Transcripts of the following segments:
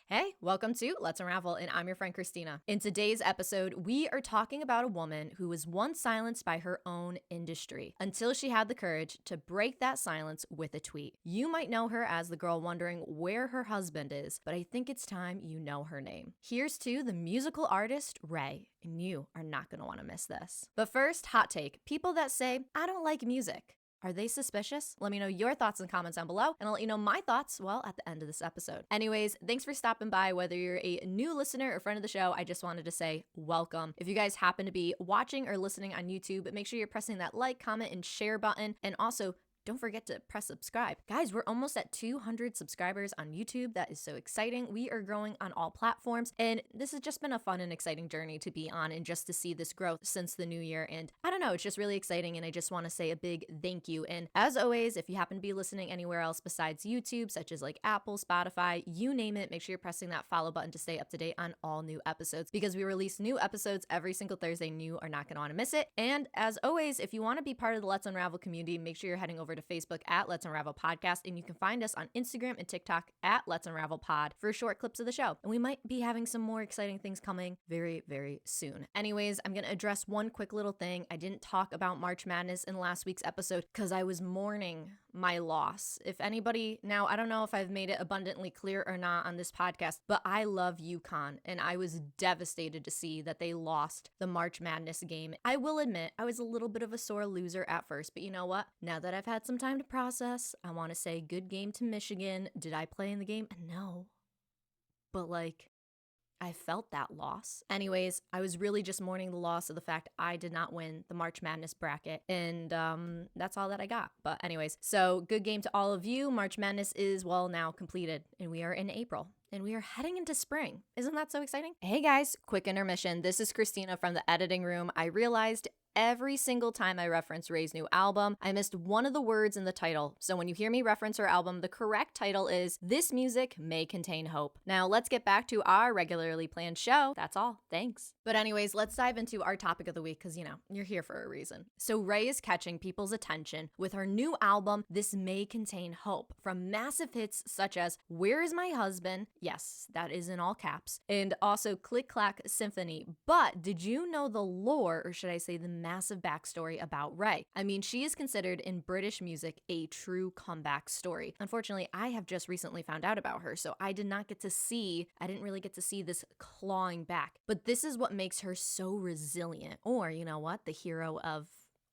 Hey, welcome to Let's Unravel, and I'm your friend Christina. In today's episode, we are talking about a woman who was once silenced by her own industry until she had the courage to break that silence with a tweet. You might know her as the girl wondering where her husband is, but I think it's time you know her name. Here's to the musical artist Raye, and you are not going to want to miss this. But first, hot take. People that say, I don't like music. Are they suspicious? Let me know your thoughts in the comments down below, and I'll let you know my thoughts, well, at the end of this episode. Anyways, thanks for stopping by. Whether you're a new listener or friend of the show, I just wanted to say welcome. If you guys happen to be watching or listening on YouTube, make sure you're pressing that like, comment, and share button, and also don't forget to press subscribe. Guys, we're almost at 200 subscribers on YouTube. That is so exciting. We are growing on all platforms, and this has just been a fun and exciting journey to be on and just to see this growth since the new year. And I don't know, it's just really exciting, and I just want to say a big thank you. And as always, if you happen to be listening anywhere else besides YouTube, such as like Apple, Spotify, you name it, make sure you're pressing that follow button to stay up to date on all new episodes, because we release new episodes every single Thursday, and you are not going to want to miss it. And as always, if you want to be part of the Let's Unravel community, make sure you're heading over to Facebook at Let's Unravel Podcast, and you can find us on Instagram and TikTok at Let's Unravel Pod for short clips of the show. And we might be having some more exciting things coming very, very soon. Anyways, I'm going to address one quick little thing. I didn't talk about March Madness in last week's episode because I was mourning my loss. If anybody, now I don't know if I've made it abundantly clear or not on this podcast, but I love UConn, and I was devastated to see that they lost the March Madness game. I will admit I was a little bit of a sore loser at first, but you know what? Now that I've had some time to process, I want to say good game to Michigan. Did I play in the game? No. But I felt that loss. Anyways, I was really just mourning the loss of the fact I did not win the March Madness bracket, and that's all that I got. But anyways, so good game to all of you. March Madness is, well, now completed, and we are in April. And we are heading into spring. Isn't that so exciting? Hey guys, quick intermission. This is Christina from the editing room. I realized every single time I reference Raye's new album, I missed one of the words in the title. So when you hear me reference her album, the correct title is This Music May Contain Hope. Now let's get back to our regularly planned show. That's all. Thanks. But anyways, let's dive into our topic of the week because, you know, you're here for a reason. So Raye is catching people's attention with her new album, This May Contain Hope, from massive hits such as Where Is My Husband? Yes, that is in all caps. And also Click Clack Symphony. But did you know the lore, or should I say the massive backstory about Raye? I mean, she is considered in British music a true comeback story. Unfortunately, I have just recently found out about her, so I didn't really get to see this clawing back. But this is what makes her so resilient, or you know what, the hero of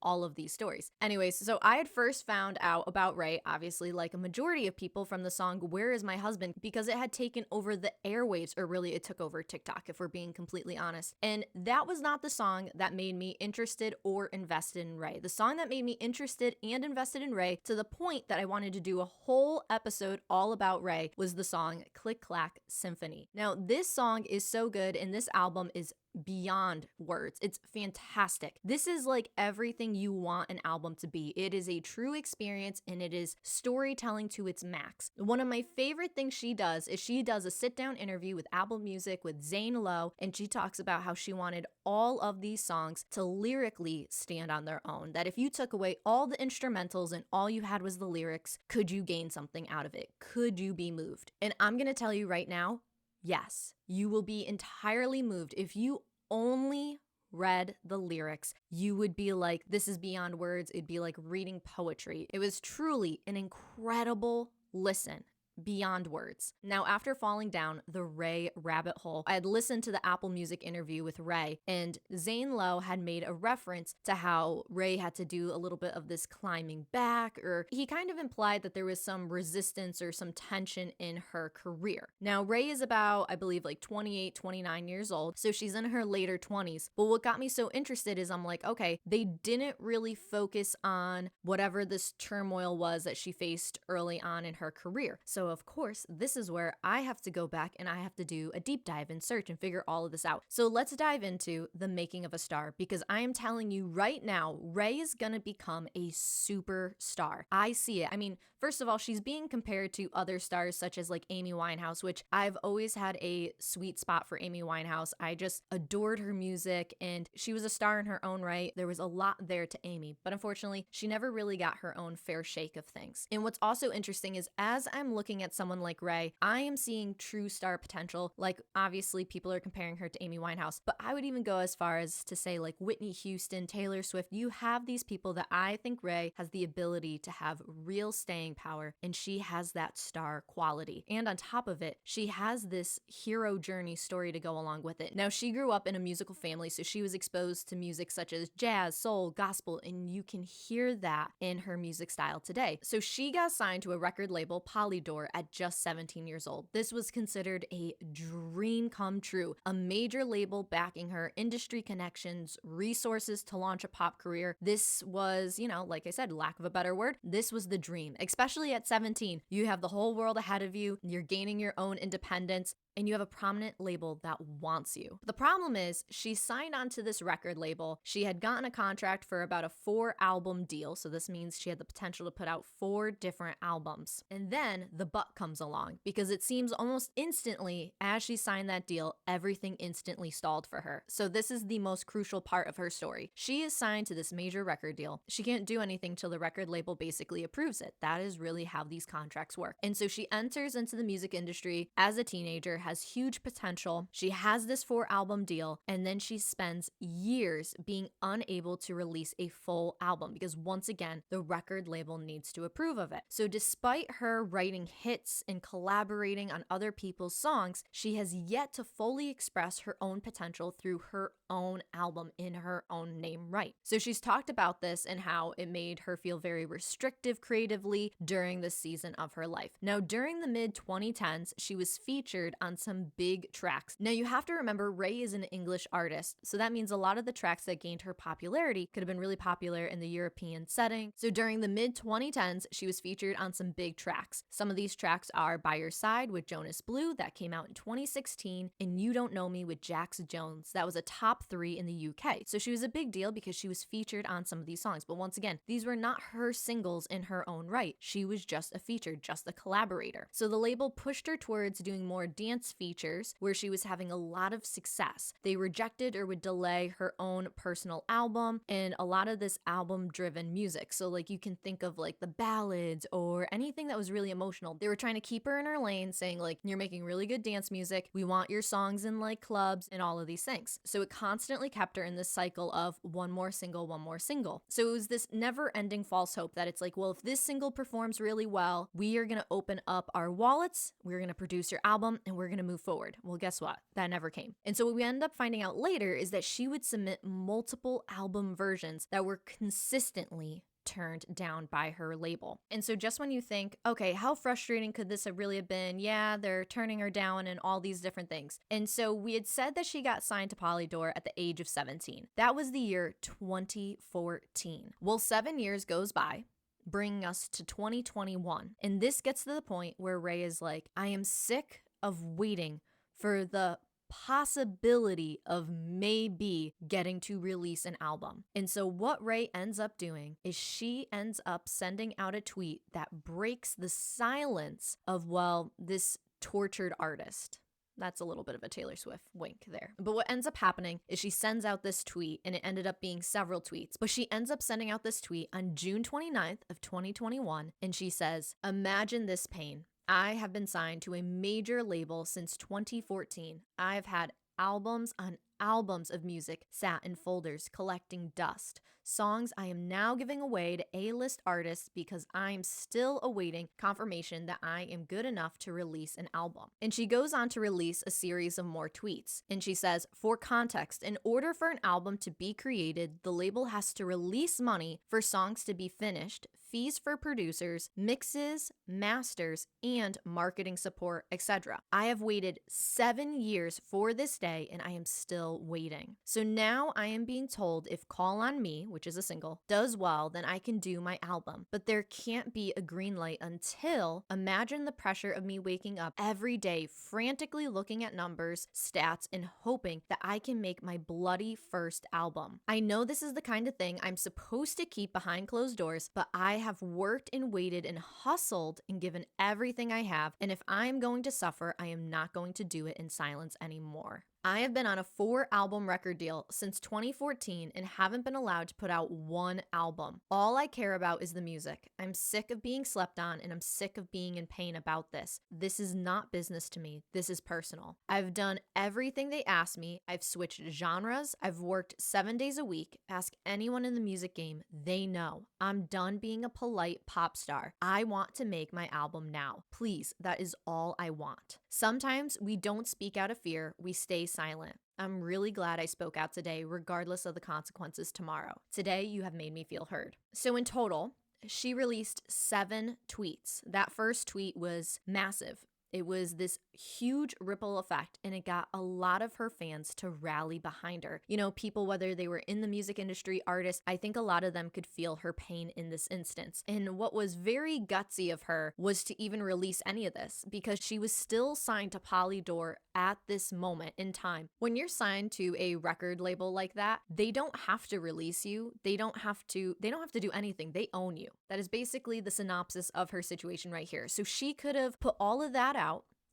all of these stories. Anyways, so I had first found out about Raye, obviously like a majority of people, from the song Where Is My Husband, because it had taken over the airwaves, or really it took over TikTok, if we're being completely honest. And that was not the song that made me interested or invested in Raye. The song that made me interested and invested in Raye to the point that I wanted to do a whole episode all about Raye was the song Click Clack Symphony. Now, this song is so good, and this album is beyond words. It's fantastic. This is like everything you want an album to be. It is a true experience, and it is storytelling to its max. One of my favorite things she does is she does a sit-down interview with Apple Music with Zane Lowe, and she talks about how she wanted all of these songs to lyrically stand on their own. That if you took away all the instrumentals and all you had was the lyrics, could you gain something out of it? Could you be moved? And I'm going to tell you right now, yes, you will be entirely moved. If you only read the lyrics, you would be like, this is beyond words. It'd be like reading poetry. It was truly an incredible listen. Beyond words. Now, after falling down the Raye rabbit hole, I had listened to the Apple Music interview with Raye, and Zane Lowe had made a reference to how Raye had to do a little bit of this climbing back, or he kind of implied that there was some resistance or some tension in her career. Now, Raye is about, I believe, like 28, 29 years old, so she's in her later 20s. But what got me so interested is I'm like, okay, they didn't really focus on whatever this turmoil was that she faced early on in her career. So of course, this is where I have to go back and I have to do a deep dive and search and figure all of this out. So let's dive into the making of a star, because I am telling you right now, Raye is gonna become a superstar. I see it. I mean, first of all, she's being compared to other stars such as like Amy Winehouse, which I've always had a sweet spot for Amy Winehouse. I just adored her music, and she was a star in her own right. There was a lot there to Amy, but unfortunately, she never really got her own fair shake of things. And what's also interesting is as I'm looking looking at someone like Raye, I am seeing true star potential. Like, obviously, people are comparing her to Amy Winehouse, but I would even go as far as to say, like, Whitney Houston, Taylor Swift. You have these people that I think Raye has the ability to have real staying power, and she has that star quality. And on top of it, she has this hero journey story to go along with it. Now, she grew up in a musical family, so she was exposed to music such as jazz, soul, gospel, and you can hear that in her music style today. So she got signed to a record label, Polydor, at just 17 years old. This was considered a dream come true. A major label backing her, industry connections, resources to launch a pop career. This was, like I said, lack of a better word, this was the dream. Especially at 17, you have the whole world ahead of you, you're gaining your own independence, and you have a prominent label that wants you. The problem is, she signed onto this record label. She had gotten a contract for about a 4-album deal, so this means she had the potential to put out 4 different albums. And then the but comes along, because it seems almost instantly, as she signed that deal, everything instantly stalled for her. So this is the most crucial part of her story. She is signed to this major record deal. She can't do anything till the record label basically approves it. That is really how these contracts work. And so she enters into the music industry as a teenager, has huge potential. She has this 4-album deal, and then she spends years being unable to release a full album because, once again, the record label needs to approve of it. So despite her writing hits and collaborating on other people's songs, she has yet to fully express her own potential through her own album in her own name right. So she's talked about this and how it made her feel very restrictive creatively during the season of her life. Now, during the mid-2010s, she was featured on some big tracks. Now, you have to remember, Raye is an English artist, so that means a lot of the tracks that gained her popularity could have been really popular in the European setting. So during the mid-2010s, she was featured on some big tracks. Some of these tracks are By Your Side with Jonas Blue, that came out in 2016, and You Don't Know Me with Jax Jones. That was a top 3 in the UK. So she was a big deal because she was featured on some of these songs. But once again, these were not her singles in her own right. She was just a feature, just a collaborator. So the label pushed her towards doing more dance features where she was having a lot of success. They rejected or would delay her own personal album and a lot of this album driven music. So like you can think of like the ballads or anything that was really emotional. They were trying to keep her in her lane, saying like, you're making really good dance music. We want your songs in like clubs and all of these things. So it constantly kept her in this cycle of one more single, one more single. So it was this never ending false hope that it's like, well, if this single performs really well, we are going to open up our wallets, we're going to produce your album, and we're going to move forward. Well, guess what? That never came. And so what we end up finding out later is that she would submit multiple album versions that were consistently turned down by her label. And so just when you think, okay, how frustrating could this have really been? Yeah, they're turning her down and all these different things. And so we had said that she got signed to Polydor at the age of 17. That was the year 2014. Well, 7 years goes by, bringing us to 2021. And this gets to the point where Raye is like, I am sick of waiting for the possibility of maybe getting to release an album. And so what Raye ends up doing is she ends up sending out a tweet that breaks the silence of, well, this tortured artist. That's a little bit of a Taylor Swift wink there. But what ends up happening is she sends out this tweet, and it ended up being several tweets. But she ends up sending out this tweet on June 29th of 2021, and she says, "Imagine this pain. I have been signed to a major label since 2014. I've had albums on albums of music sat in folders collecting dust. Songs I am now giving away to A-list artists because I'm still awaiting confirmation that I am good enough to release an album." And she goes on to release a series of more tweets. And she says, "For context, in order for an album to be created, the label has to release money for songs to be finished, fees for producers, mixes, masters, and marketing support, etc. I have waited 7 years for this day, and I am still waiting. So now I am being told if Call on Me, which is a single, does well, then I can do my album. But there can't be a green light until, imagine the pressure of me waking up every day frantically looking at numbers, stats, and hoping that I can make my bloody first album. I know this is the kind of thing I'm supposed to keep behind closed doors, but I have worked and waited and hustled and given everything I have, and if I am going to suffer, I am not going to do it in silence anymore." I have been on a 4-album record deal since 2014 and haven't been allowed to put out one album. All I care about is the music. I'm sick of being slept on and I'm sick of being in pain about this. This is not business to me. This is personal. I've done everything they asked me. I've switched genres. I've worked 7 days a week. Ask anyone in the music game. They know. I'm done being a polite pop star. I want to make my album now. Please, that is all I want. Sometimes we don't speak out of fear. We stay silent. I'm really glad I spoke out today, regardless of the consequences tomorrow. Today, you have made me feel heard. So in total, she released 7 tweets. That first tweet was massive. It was this huge ripple effect, and it got a lot of her fans to rally behind her. You know, people, whether they were in the music industry, artists, I think a lot of them could feel her pain in this instance. And what was very gutsy of her was to even release any of this, because she was still signed to Polydor at this moment in time. When you're signed to a record label like that, they don't have to release you. They don't have to do anything. They own you. That is basically the synopsis of her situation right here. So she could have put all of that out.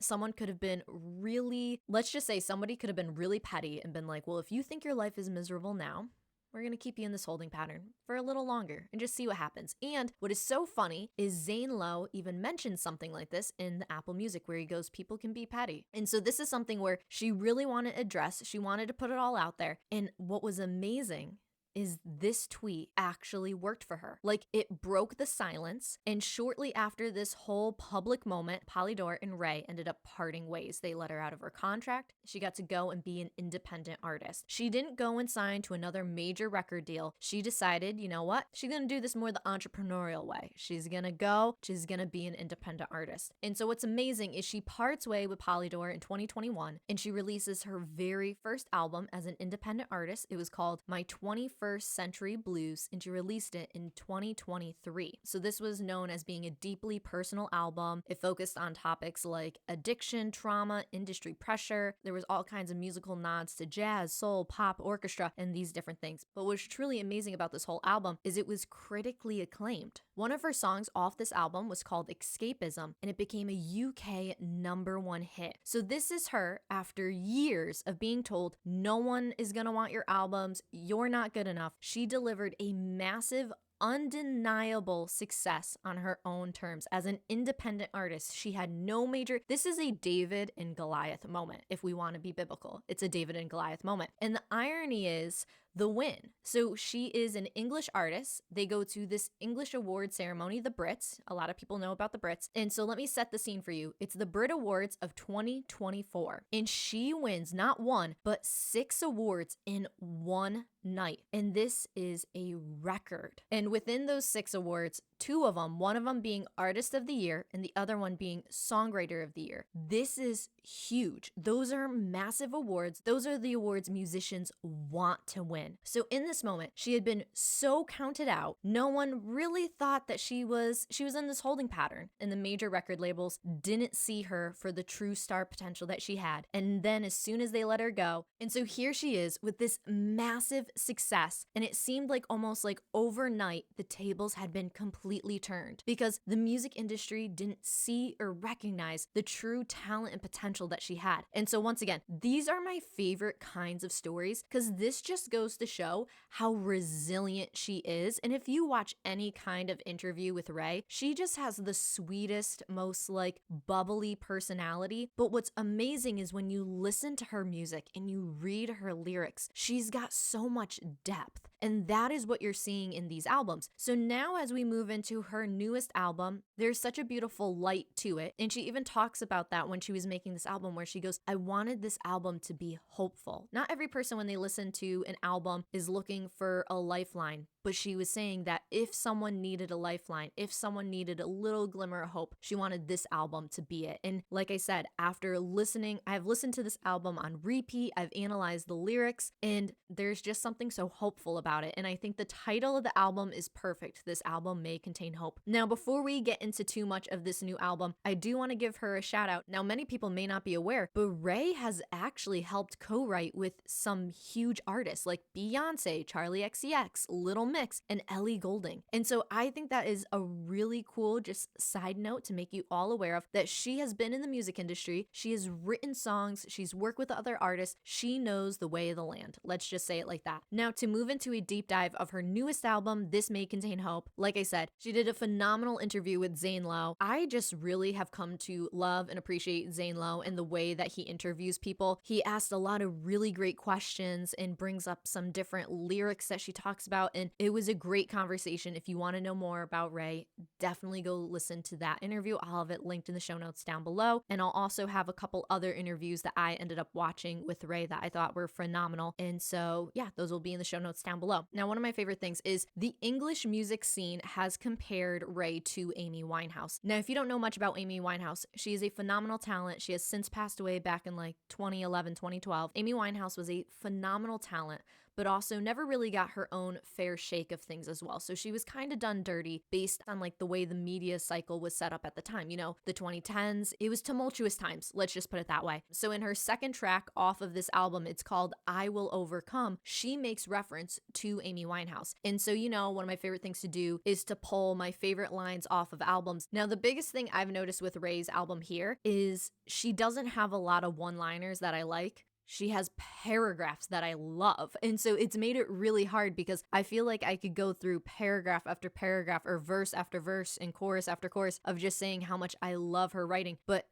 Someone could have been really, let's just say somebody could have been really petty and been like, well, if you think your life is miserable now, we're going to keep you in this holding pattern for a little longer and just see what happens. And what is so funny is Zane Lowe even mentioned something like this in the Apple Music, where he goes, people can be petty. And so this is something where she really wanted to address, she wanted to put it all out there. And what was amazing is this tweet actually worked for her. Like, it broke the silence, and shortly after this whole public moment, Polydor and Raye ended up parting ways. They let her out of her contract. She got to go and be an independent artist. She didn't go and sign to another major record deal. She decided, you know what? She's gonna do this more the entrepreneurial way. She's gonna be an independent artist. And so what's amazing is she parts way with Polydor in 2021, and she releases her very first album as an independent artist. It was called My 21st Century Blues, and she released it in 2023. So this was known as being a deeply personal album. It focused on topics like addiction, trauma, industry pressure. There was all kinds of musical nods to jazz, soul, pop, orchestra, and these different things. But what's truly amazing about this whole album is it was critically acclaimed. One of her songs off this album was called Escapism, and it became a UK #1 hit. So this is her after years of being told no one is gonna want your albums, you're not good enough. She delivered a massive, undeniable success on her own terms. As an independent artist, she had no major, this is a David and Goliath moment. If we want to be biblical, it's a David and Goliath moment. And the irony is the win. So she is an English artist. They go to this English award ceremony, the Brits. A lot of people know about the Brits. And so let me set the scene for you. It's the Brit Awards of 2024. And she wins not 1, but 6 awards in one night. And this is a record. And within those 6 awards, 2 of them, one of them being Artist of the Year and the other one being Songwriter of the Year. This is huge. Those are massive awards. Those are the awards musicians want to win. So in this moment, she had been so counted out. No one really thought that she was in this holding pattern, and the major record labels didn't see her for the true star potential that she had. And then as soon as they let her go, and so here she is with this massive success, and it seemed like almost like overnight the tables had been completely turned, because the music industry didn't see or recognize the true talent and potential that she had. And so once again, these are my favorite kinds of stories, because this just goes to show how resilient she is. And if you watch any kind of interview with Raye, she just has the sweetest, most like bubbly personality. But what's amazing is when you listen to her music and you read her lyrics, she's got so much depth. And that is what you're seeing in these albums. So now as we move into her newest album, there's such a beautiful light to it. And she even talks about that when she was making this album, where she goes, I wanted this album to be hopeful. Not every person, when they listen to an album, is looking for a lifeline. But she was saying that if someone needed a lifeline, if someone needed a little glimmer of hope, she wanted this album to be it. And like I said, after listening, I've listened to this album on repeat, I've analyzed the lyrics, and there's just something so hopeful about it. And I think the title of the album is perfect. This album may contain hope. Now, before we get into too much of this new album, I do want to give her a shout out. Now, many people may not be aware, but Raye has actually helped co-write with some huge artists like Beyonce, Charlie XCX, Little Mix, and Ellie Goulding. And so I think that is a really cool just side note to make you all aware of, that she has been in the music industry. She has written songs. She's worked with other artists. She knows the way of the land. Let's just say it like that. Now, to move into a deep dive of her newest album, This May Contain Hope, like I said, she did a phenomenal interview with Zane Lowe. I just really have come to love and appreciate Zane Lowe and the way that he interviews people. He asked a lot of really great questions and brings up some different lyrics that she talks about, and it was a great conversation. If you want to know more about Raye, definitely go listen to that interview. I'll have it linked in the show notes down below, and I'll also have a couple other interviews that I ended up watching with Raye that I thought were phenomenal. And so yeah, those will be in the show notes down below. Now, one of my favorite things is the English music scene has compared Raye to Amy Winehouse. Now, if you don't know much about Amy Winehouse, she is a phenomenal talent. She has since passed away back in like 2011, 2012. Amy Winehouse was a phenomenal talent, but also never really got her own fair shake of things as well. So she was kind of done dirty based on like the way the media cycle was set up at the time. You know, the 2010s, it was tumultuous times. Let's just put it that way. So in her second track off of this album, it's called I Will Overcome. She makes reference to Amy Winehouse. And so, you know, one of my favorite things to do is to pull my favorite lines off of albums. Now, the biggest thing I've noticed with Raye's album here is she doesn't have a lot of one-liners that I like. She has paragraphs that I love. And so it's made it really hard because I feel like I could go through paragraph after paragraph or verse after verse and chorus after chorus of just saying how much I love her writing. But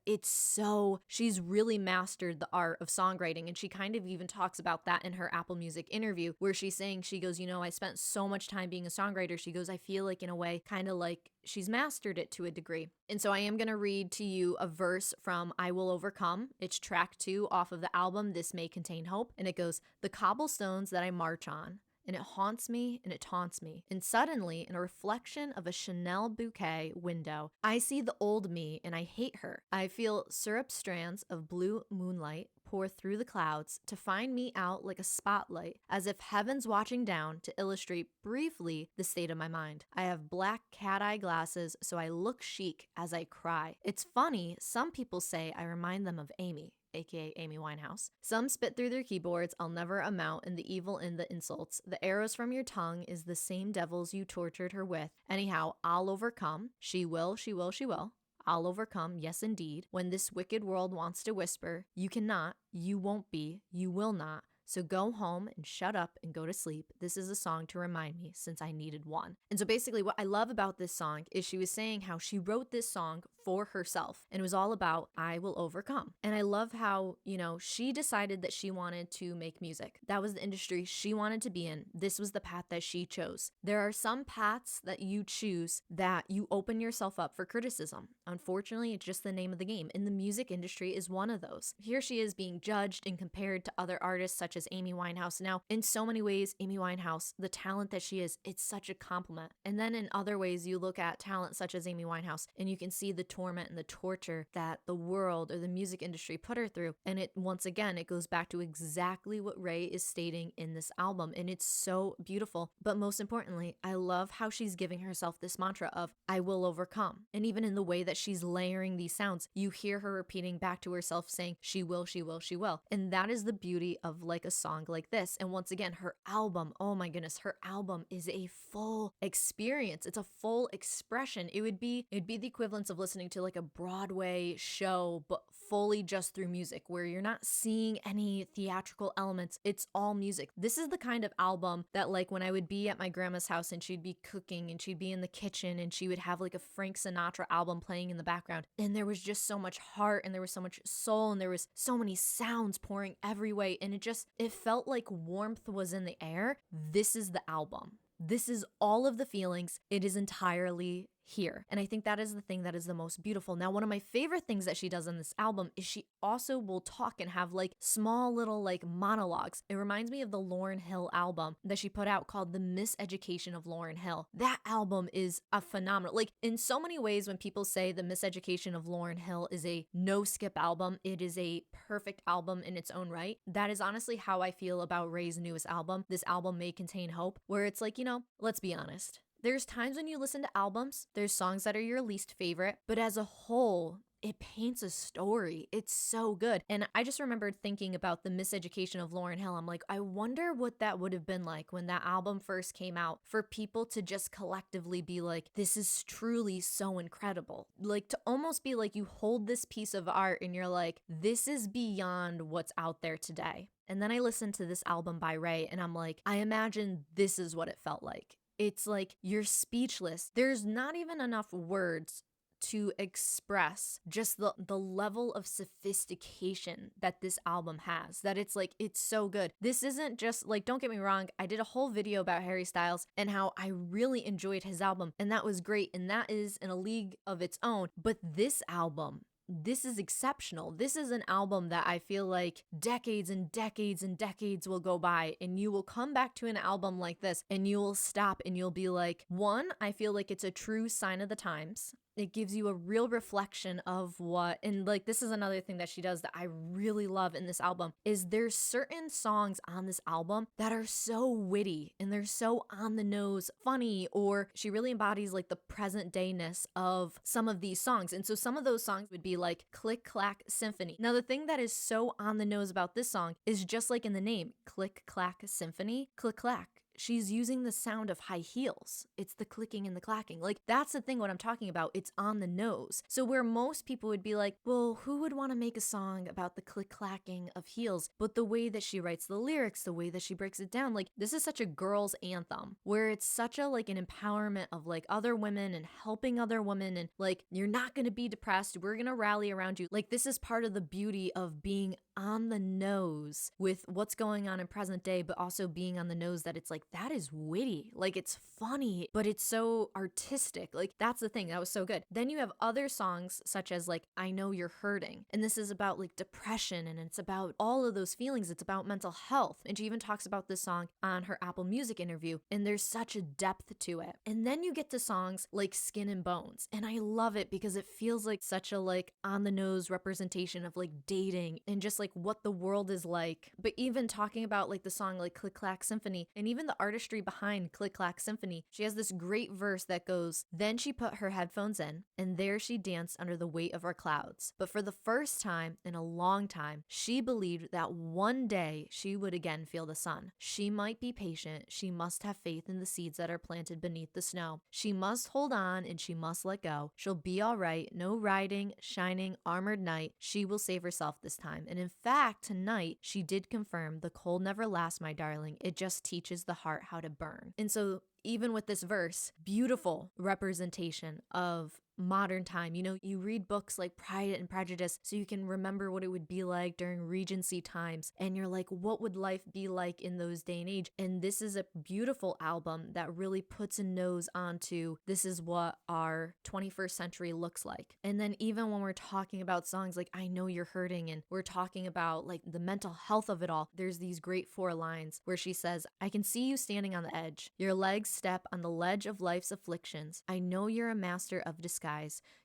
she's really mastered the art of songwriting. And she kind of even talks about that in her Apple Music interview where she's saying, she goes, you know, I spent so much time being a songwriter. She goes, I feel like in a way, kind of like she's mastered it to a degree. And so I am going to read to you a verse from I Will Overcome. It's track 2 off of the album This May Contain Hope. And it goes, the cobblestones that I march on, and it haunts me and it taunts me. And suddenly, in a reflection of a Chanel bouquet window, I see the old me and I hate her. I feel syrup strands of blue moonlight pour through the clouds to find me out like a spotlight, as if heaven's watching down to illustrate briefly the state of my mind. I have black cat-eye glasses, so I look chic as I cry. It's funny, some people say I remind them of Amy, aka Amy Winehouse. Some spit through their keyboards, I'll never amount in the evil and the insults. The arrows from your tongue is the same devils you tortured her with. Anyhow, I'll overcome. She will, she will, she will. I'll overcome, yes indeed. When this wicked world wants to whisper, you cannot, you won't be, you will not. So go home and shut up and go to sleep. This is a song to remind me since I needed one. And so basically what I love about this song is she was saying how she wrote this song for herself and it was all about I will overcome. And I love how, you know, she decided that she wanted to make music. That was the industry she wanted to be in. This was the path that she chose. There are some paths that you choose that you open yourself up for criticism. Unfortunately, it's just the name of the game. And the music industry is one of those. Here she is being judged and compared to other artists such as Amy Winehouse. Now, in so many ways, Amy Winehouse, the talent that she is, it's such a compliment. And then in other ways, you look at talent such as Amy Winehouse and you can see the torment and the torture that the world or the music industry put her through. And it, once again, it goes back to exactly what Raye is stating in this album. And it's so beautiful. But most importantly, I love how she's giving herself this mantra of, I will overcome. And even in the way that she's layering these sounds, you hear her repeating back to herself saying, she will, she will, she will. And that is the beauty of like a song like this. And once again, her album, oh my goodness, her album is a full experience. It's a full expression. It'd be the equivalent of listening to like a Broadway show, but fully just through music, where you're not seeing any theatrical elements. It's all music. This is the kind of album that, like, when I would be at my grandma's house and she'd be cooking and she'd be in the kitchen and she would have like a Frank Sinatra album playing in the background, and there was just so much heart and there was so much soul and there was so many sounds pouring every way, and it felt like warmth was in the air. This is the album. This is all of the feelings. It is entirely here. And I think that is the thing that is the most beautiful. Now, one of my favorite things that she does on this album is she also will talk and have like small little like monologues. It reminds me of the Lauryn Hill album that she put out called The Miseducation of Lauryn Hill. That album is a phenomenal, like, in so many ways when people say The Miseducation of Lauryn Hill is a no skip album, it is a perfect album in its own right. That is honestly how I feel about Raye's newest album. This album May Contain Hope, where it's like, you know, let's be honest. There's times when you listen to albums, there's songs that are your least favorite, but as a whole, it paints a story. It's so good. And I just remembered thinking about the miseducation of Lauryn Hill. I'm like, I wonder what that would have been like when that album first came out, for people to just collectively be like, this is truly so incredible. Like, to almost be like, you hold this piece of art and you're like, this is beyond what's out there today. And then I listened to this album by Raye and I'm like, I imagine this is what it felt like. It's like you're speechless. There's not even enough words to express just the level of sophistication that this album has, that it's like, it's so good. This isn't just like, don't get me wrong, I did a whole video about Harry Styles and how I really enjoyed his album, and that was great, and that is in a league of its own. But this album, this is exceptional. This is an album that I feel like decades and decades and decades will go by, and you will come back to an album like this and you will stop and you'll be like, one, I feel like it's a true sign of the times. It gives you a real reflection of what, and like, this is another thing that she does that I really love in this album, is there's certain songs on this album that are so witty and they're so on the nose funny, or she really embodies like the present dayness of some of these songs. And so some of those songs would be like Click Clack Symphony. Now, the thing that is so on the nose about this song is just like in the name, Click Clack Symphony, click clack. She's using the sound of high heels. It's the clicking and the clacking. Like, that's the thing, what I'm talking about. It's on the nose. So where most people would be like, well, who would want to make a song about the click clacking of heels? But the way that she writes the lyrics, the way that she breaks it down, like, this is such a girl's anthem where it's such a like an empowerment of like other women and helping other women, and like, you're not going to be depressed. We're going to rally around you. Like, this is part of the beauty of being on the nose with what's going on in present day, but also being on the nose that it's like, that is witty. Like, it's funny, but it's so artistic. Like, that's the thing. That was so good. Then you have other songs such as like, I Know You're Hurting. And this is about like depression, and it's about all of those feelings. It's about mental health. And she even talks about this song on her Apple Music interview. And there's such a depth to it. And then you get to songs like Skin and Bones. And I love it because it feels like such a like on the nose representation of like dating and just like what the world is like. But even talking about like the song like Click Clack Symphony, and even the artistry behind Click Clack Symphony, she has this great verse that goes, then she put her headphones in, and there she danced under the weight of our clouds. But for the first time in a long time, she believed that one day she would again feel the sun. She might be patient. She must have faith in the seeds that are planted beneath the snow. She must hold on and she must let go. She'll be all right. No riding, shining, armored knight. She will save herself this time. And in fact, tonight, she did confirm the cold never lasts, my darling. It just teaches the heart how to burn. And so even with this verse, beautiful representation of modern time. You know, you read books like Pride and Prejudice so you can remember what it would be like during Regency times, and you're like, what would life be like in those day and age? And this is a beautiful album that really puts a nose onto this is what our 21st century looks like. And then even when we're talking about songs like I Know You're Hurting, and we're talking about like the mental health of it all, there's these great 4 lines where she says, I can see you standing on the edge. Your legs step on the ledge of life's afflictions. I know you're a master of disguise.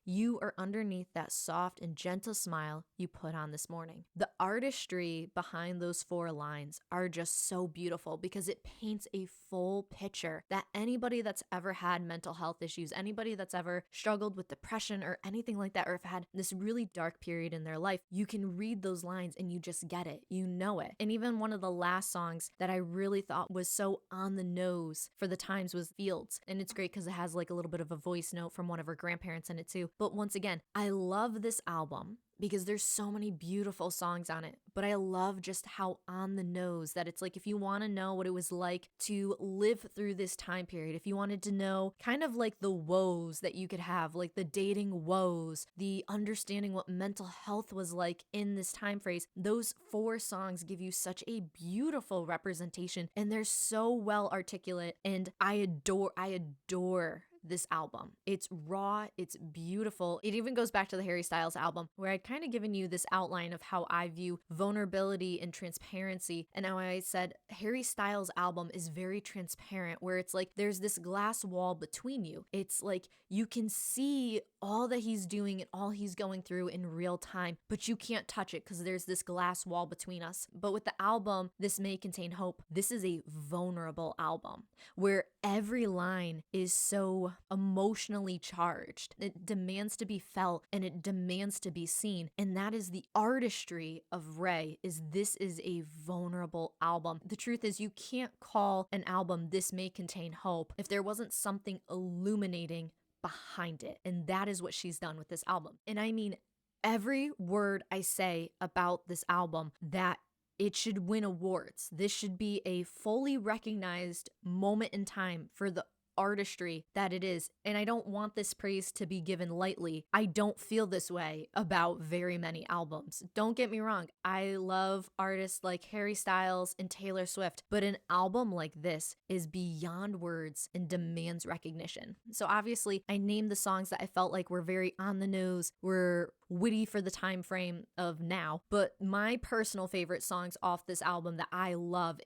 You are underneath that soft and gentle smile you put on this morning. The artistry behind those 4 lines are just so beautiful because it paints a full picture that anybody that's ever had mental health issues, anybody that's ever struggled with depression or anything like that, or have had this really dark period in their life, you can read those lines and you just get it. You know it. And even one of the last songs that I really thought was so on the nose for the times was Fields. And it's great because it has like a little bit of a voice note from one of her grandparents in it too. But once again, I love this album because there's so many beautiful songs on it, but I love just how on the nose that it's like, if you want to know what it was like to live through this time period, if you wanted to know kind of like the woes that you could have, like the dating woes, the understanding what mental health was like in this time phrase, those 4 songs give you such a beautiful representation, and they're so well articulate, and I adore this album. It's raw, it's beautiful. It even goes back to the Harry Styles album where I'd kind of given you this outline of how I view vulnerability and transparency, and how I said Harry Styles album is very transparent, where it's like there's this glass wall between you. It's like you can see all that he's doing and all he's going through in real time, but you can't touch it because there's this glass wall between us. But with the album, This May Contain Hope, this is a vulnerable album where every line is so emotionally charged. It demands to be felt and it demands to be seen. And that is the artistry of Raye. This is a vulnerable album. The truth is, you can't call an album "This May Contain Hope" if there wasn't something illuminating behind it. And that is what she's done with this album. And I mean every word I say about this album, that it should win awards. This should be a fully recognized moment in time for the artistry that it is. And I don't want this praise to be given lightly. I don't feel this way about very many albums. Don't get me wrong. I love artists like Harry Styles and Taylor Swift, but an album like this is beyond words and demands recognition. So obviously, I named the songs that I felt like were very on the nose, were witty for the time frame of now. But my personal favorite songs off this album that I love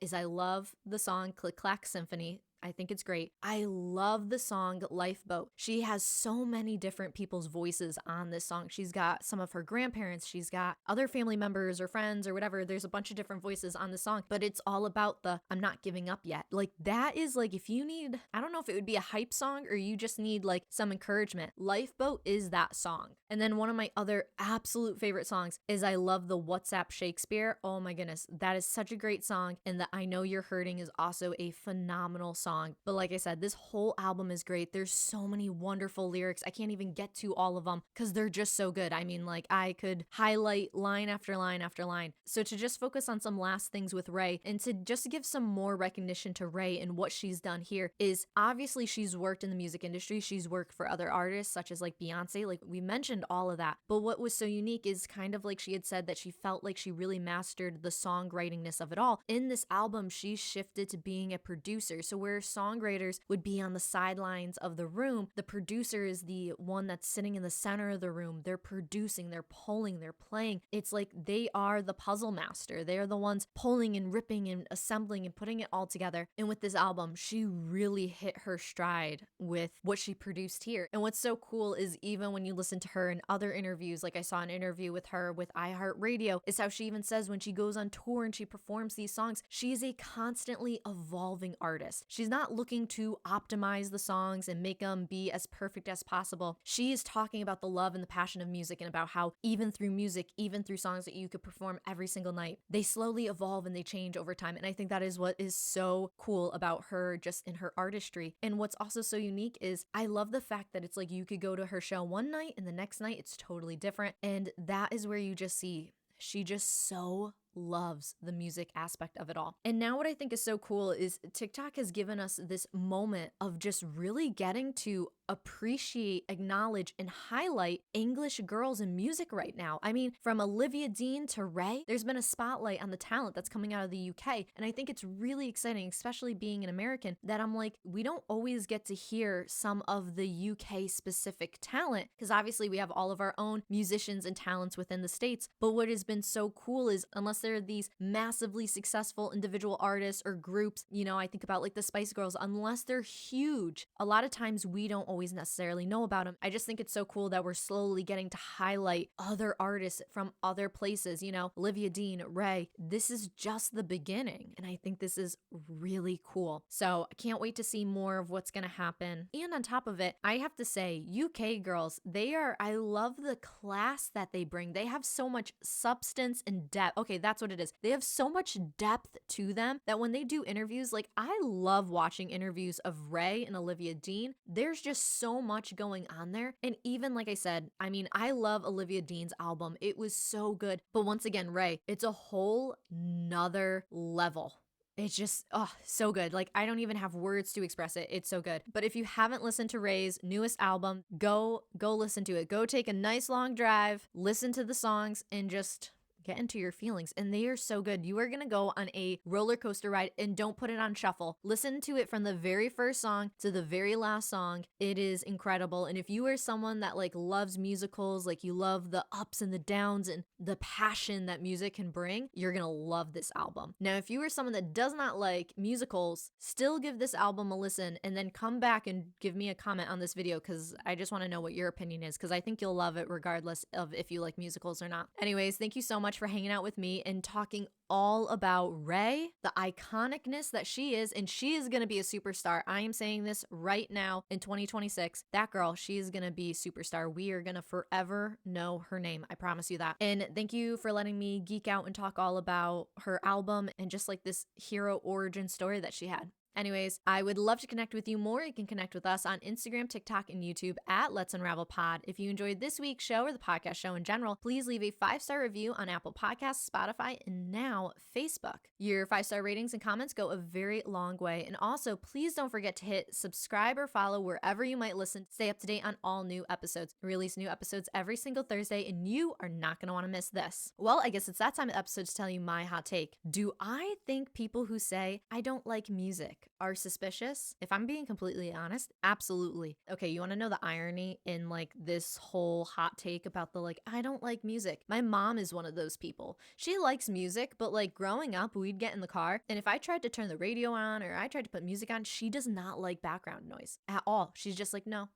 the song Click Clack Symphony. I think it's great. I love the song Lifeboat. She has so many different people's voices on this song. She's got some of her grandparents. She's got other family members or friends or whatever. There's a bunch of different voices on the song, but it's all about the "I'm not giving up yet." Like that is like, if you need, I don't know if it would be a hype song or you just need like some encouragement. Lifeboat is that song. And then one of my other absolute favorite songs is I love the WhatsApp Shakespeare. Oh my goodness. That is such a great song. And the I Know You're Hurting is also a phenomenal song. But like I said, this whole album is great. There's so many wonderful lyrics. I can't even get to all of them because they're just so good. I mean, like I could highlight line after line after line. So to just focus on some last things with Raye and to just give some more recognition to Raye and what she's done here is obviously she's worked in the music industry. She's worked for other artists such as like Beyonce. Like we mentioned all of that. But what was so unique is kind of like she had said that she felt like she really mastered the songwritingness of it all. In this album, she shifted to being a producer. So where songwriters would be on the sidelines of the room, the producer is the one that's sitting in the center of the room. They're producing, they're pulling, they're playing. It's like they are the puzzle master. They're the ones pulling and ripping and assembling and putting it all together. And with this album, she really hit her stride with what she produced here. And what's so cool is even when you listen to her in other interviews, like I saw an interview with her with iHeartRadio, is how she even says when she goes on tour and she performs these songs, she is a constantly evolving artist. She's not looking to optimize the songs and make them be as perfect as possible. She is talking about the love and the passion of music and about how even through music, even through songs that you could perform every single night, they slowly evolve and they change over time. And I think that is what is so cool about her just in her artistry. And what's also so unique is I love the fact that it's like you could go to her show one night and the next night it's totally different. And that is where you just see she just so loves the music aspect of it all. And now what I think is so cool is TikTok has given us this moment of just really getting to appreciate, acknowledge, and highlight English girls in music right now. I mean, from Olivia Dean to Raye, there's been a spotlight on the talent that's coming out of the UK. And I think it's really exciting, especially being an American, that I'm like, we don't always get to hear some of the UK specific talent because obviously we have all of our own musicians and talents within the States. But what has been so cool is unless there are these massively successful individual artists or groups, you know, I think about like the Spice Girls, unless they're huge, a lot of times we don't always necessarily know about them. I just think it's so cool that we're slowly getting to highlight other artists from other places, you know, Olivia Dean, Raye. This is just the beginning. And I think this is really cool. So I can't wait to see more of what's going to happen. And on top of it, I have to say, UK girls, I love the class that they bring. They have so much substance and depth. Okay, that's what it is. They have so much depth to them that when they do interviews, like I love watching interviews of Raye and Olivia Dean. There's just so much going on there. And even like I said, I mean, I love Olivia Dean's album. It was so good. But once again, Raye, it's a whole nother level. It's just, so good. Like, I don't even have words to express it. It's so good. But if you haven't listened to Raye's newest album, go listen to it. Go take a nice long drive, listen to the songs, and just get into your feelings. And they are so good. You are going to go on a roller coaster ride and don't put it on shuffle. Listen to it from the very first song to the very last song. It is incredible. And if you are someone that like loves musicals, like you love the ups and the downs and the passion that music can bring, you're going to love this album. Now, if you are someone that does not like musicals, still give this album a listen and then come back and give me a comment on this video because I just want to know what your opinion is because I think you'll love it regardless of if you like musicals or not. Anyways, thank you so much much for hanging out with me and talking all about Raye, the iconicness that she is, and she is going to be a superstar. I am saying this right now in 2026. That girl, she is going to be a superstar. We are going to forever know her name. I promise you that. And thank you for letting me geek out and talk all about her album and just like this hero origin story that she had. Anyways, I would love to connect with you more. You can connect with us on Instagram, TikTok, and YouTube at Let's Unravel Pod. If you enjoyed this week's show or the podcast show in general, please leave a 5-star review on Apple Podcasts, Spotify, and now Facebook. Your 5-star ratings and comments go a very long way. And also, please don't forget to hit subscribe or follow wherever you might listen to stay up to date on all new episodes. I release new episodes every single Thursday, and you are not going to want to miss this. Well, I guess it's that time of the episode to tell you my hot take. Do I think people who say, I don't like music, are suspicious? If I'm being completely honest, absolutely. Okay, you want to know the irony in like this whole hot take about the like, I don't like music? My mom is one of those people. She likes music, but like growing up, we'd get in the car, and if I tried to turn the radio on or I tried to put music on, she does not like background noise at all. She's just like, no.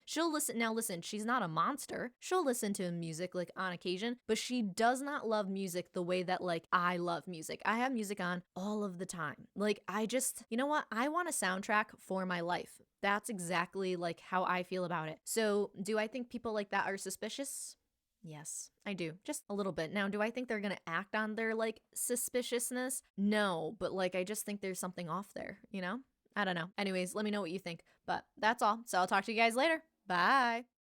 She'll listen. Now listen, she's not a monster. She'll listen to music like on occasion, but she does not love music the way that like I love music. I have music on all of the time. Like I just, you know what? I want a soundtrack for my life. That's exactly like how I feel about it. So do I think people like that are suspicious? Yes, I do. Just a little bit. Now, do I think they're going to act on their like suspiciousness? No, but like I just think there's something off there, you know? I don't know. Anyways, let me know what you think. But that's all. So I'll talk to you guys later. Bye.